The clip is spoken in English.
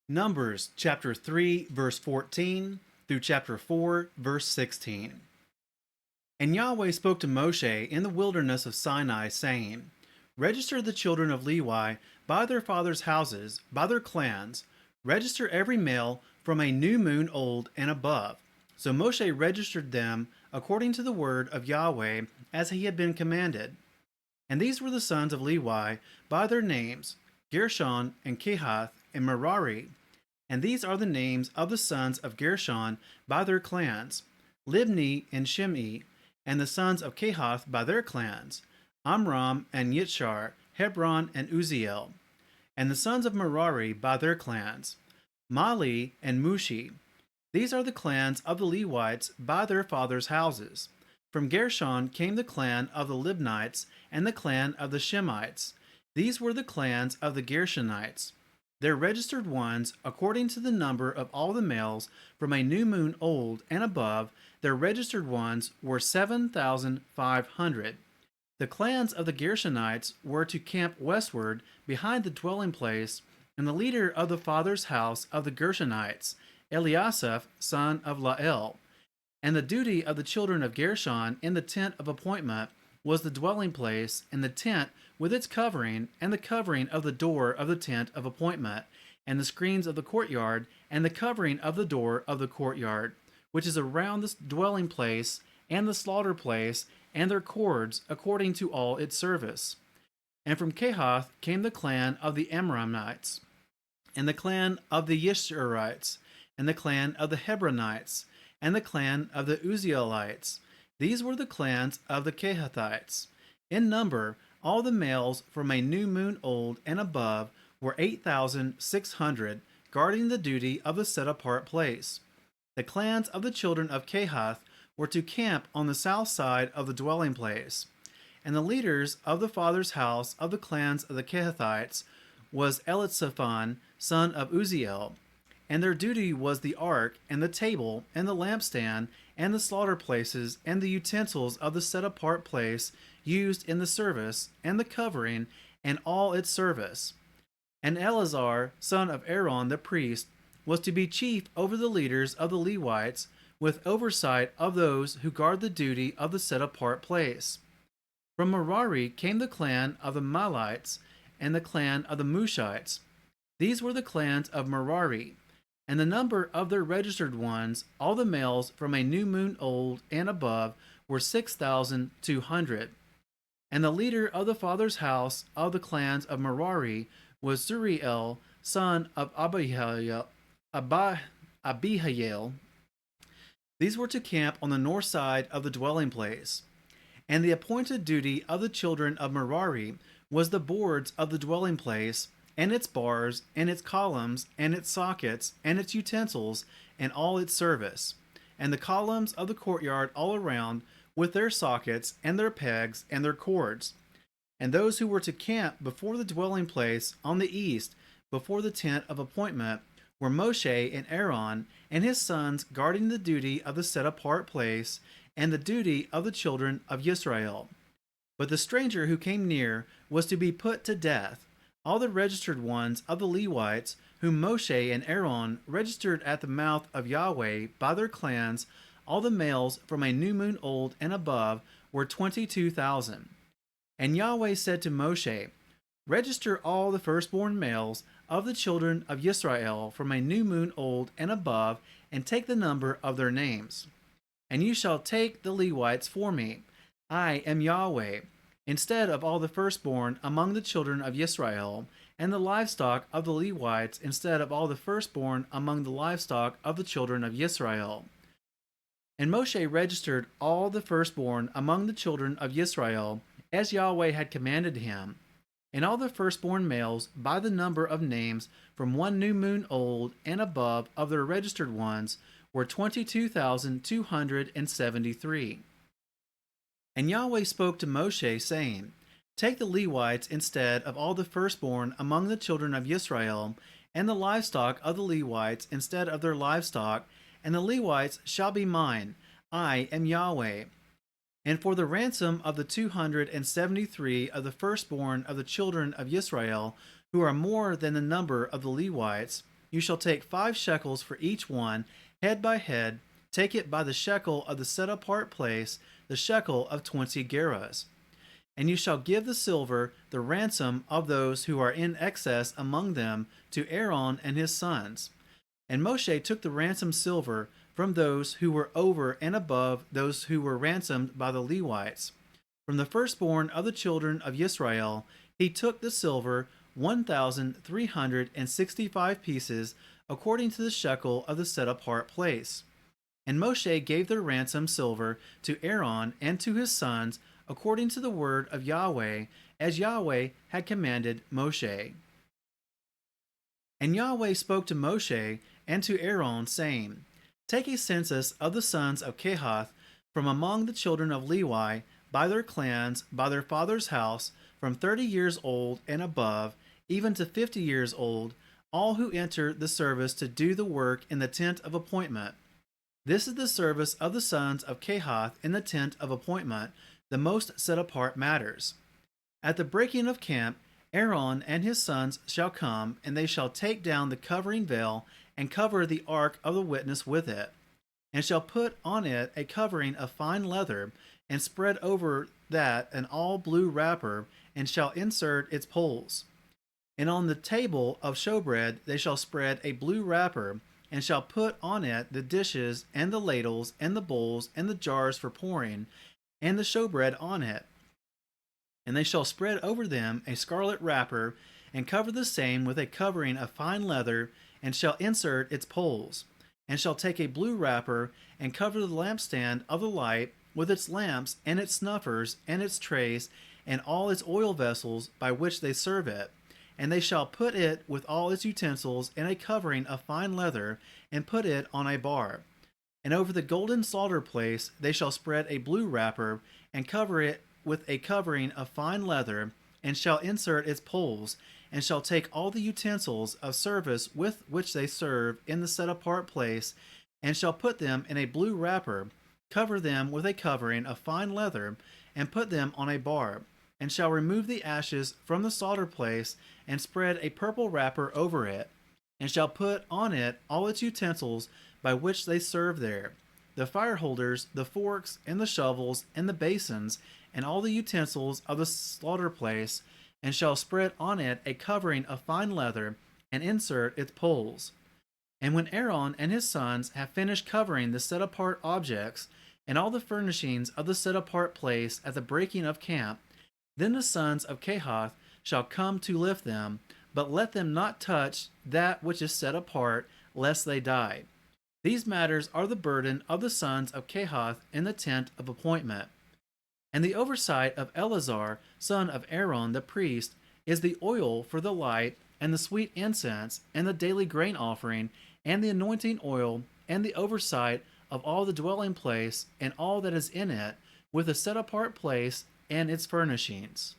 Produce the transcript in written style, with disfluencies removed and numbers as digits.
Numbers chapter 3, verse 14 through chapter 4, verse 16. And Yahweh spoke to Moshe in the wilderness of Sinai, saying, Register the children of Levi by their fathers' houses, by their clans. Register every male from a new moon old and above. So Moshe registered them according to the word of Yahweh as he had been commanded. And these were the sons of Levi by their names, Gershon and Kehath and Merari. And these are the names of the sons of Gershon by their clans, Libni and Shimei, and the sons of Kehath by their clans, Amram and Yitshar, Hebron and Uziel. And the sons of Merari by their clans, Mali and Mushi. These are the clans of the Levites by their fathers' houses. From Gershon came the clan of the Libnites and the clan of the Shemites. These were the clans of the Gershonites. Their registered ones, according to the number of all the males from a new moon old and above, their registered ones were 7,500. The clans of the Gershonites were to camp westward behind the dwelling place, and the leader of the father's house of the Gershonites, Eliasaph, son of Lael. And the duty of the children of Gershon in the tent of appointment was the dwelling place, and the tent with its covering, and the covering of the door of the tent of appointment, and the screens of the courtyard, and the covering of the door of the courtyard, which is around the dwelling place, and the slaughter place, and their cords, according to all its service. And from Kehath came the clan of the Amramites, and the clan of the Yishurites, and the clan of the Hebronites, and the clan of the Uzielites. These were the clans of the Kehathites. In number, all the males from a new moon old and above were 8,600, guarding the duty of the set-apart place. The clans of the children of Kehath were to camp on the south side of the dwelling place. And the leaders of the father's house of the clans of the Kehathites was Elitzaphan, son of Uziel. And their duty was the ark, and the table, and the lampstand, and the slaughter places, and the utensils of the set-apart place used in the service, and the covering, and all its service. And Eleazar, son of Aaron the priest, was to be chief over the leaders of the Levites, with oversight of those who guard the duty of the set-apart place. From Merari came the clan of the Malites, and the clan of the Mushites. These were the clans of Merari. And the number of their registered ones, all the males from a new moon old and above, were 6,200. And the leader of the father's house of the clans of Merari was Zuriel, son of Abihail. These were to camp on the north side of the dwelling place. And the appointed duty of the children of Merari was the boards of the dwelling place, and its bars, and its columns, and its sockets, and its utensils, and all its service, and the columns of the courtyard all around, with their sockets, and their pegs, and their cords. And those who were to camp before the dwelling place on the east, before the tent of appointment, were Moshe and Aaron, and his sons guarding the duty of the set-apart place, and the duty of the children of Israel. But the stranger who came near was to be put to death. All the registered ones of the Levites, whom Moshe and Aaron registered at the mouth of Yahweh by their clans, all the males from a new moon old and above, were 22,000. And Yahweh said to Moshe, Register all the firstborn males of the children of Israel from a new moon old and above, and take the number of their names. And you shall take the Levites for me. I am Yahweh. Instead of all the firstborn among the children of Israel, and the livestock of the Levites instead of all the firstborn among the livestock of the children of Israel. And Moshe registered all the firstborn among the children of Israel, as Yahweh had commanded him, and all the firstborn males by the number of names from one new moon old and above of their registered ones were 22,273. And Yahweh spoke to Moshe, saying, Take the Levites instead of all the firstborn among the children of Israel, and the livestock of the Levites instead of their livestock, and the Levites shall be mine. I am Yahweh. And for the ransom of the 273 of the firstborn of the children of Israel, who are more than the number of the Levites, you shall take 5 shekels for each one, head by head. Take it by the shekel of the set apart place, the shekel of 20 gerahs. And you shall give the silver, the ransom of those who are in excess among them, to Aaron and his sons. And Moshe took the ransom silver from those who were over and above those who were ransomed by the Levites. From the firstborn of the children of Israel, he took the silver, 1,365 pieces, according to the shekel of the set apart place. And Moshe gave the ransom silver to Aaron and to his sons, according to the word of Yahweh, as Yahweh had commanded Moshe. And Yahweh spoke to Moshe and to Aaron, saying, Take a census of the sons of Kehath from among the children of Levi, by their clans, by their father's house, from 30 years old and above, even to 50 years old, all who enter the service to do the work in the tent of appointment. This is the service of the sons of Kehath in the tent of appointment, the most set apart matters. At the breaking of camp, Aaron and his sons shall come, and they shall take down the covering veil, and cover the ark of the witness with it, and shall put on it a covering of fine leather, and spread over that an all blue wrapper, and shall insert its poles. And on the table of showbread they shall spread a blue wrapper, and shall put on it the dishes, and the ladles, and the bowls, and the jars for pouring, and the showbread on it. And they shall spread over them a scarlet wrapper, and cover the same with a covering of fine leather, and shall insert its poles. And shall take a blue wrapper, and cover the lampstand of the light, with its lamps, and its snuffers, and its trays, and all its oil vessels by which they serve it. And they shall put it with all its utensils in a covering of fine leather, and put it on a bar. And over the golden slaughter place they shall spread a blue wrapper, and cover it with a covering of fine leather, and shall insert its poles, and shall take all the utensils of service with which they serve in the set apart place, and shall put them in a blue wrapper, cover them with a covering of fine leather, and put them on a bar, and shall remove the ashes from the slaughter place, and spread a purple wrapper over it, and shall put on it all its utensils by which they serve there, the fire holders, the forks, and the shovels, and the basins, and all the utensils of the slaughter place, and shall spread on it a covering of fine leather, and insert its poles. And when Aaron and his sons have finished covering the set apart objects, and all the furnishings of the set apart place at the breaking of camp, then the sons of Kehath shall come to lift them, but let them not touch that which is set apart, lest they die. These matters are the burden of the sons of Kehath in the tent of appointment. And the oversight of Eleazar, son of Aaron the priest, is the oil for the light, and the sweet incense, and the daily grain offering, and the anointing oil, and the oversight of all the dwelling place, and all that is in it, with the set apart place and its furnishings.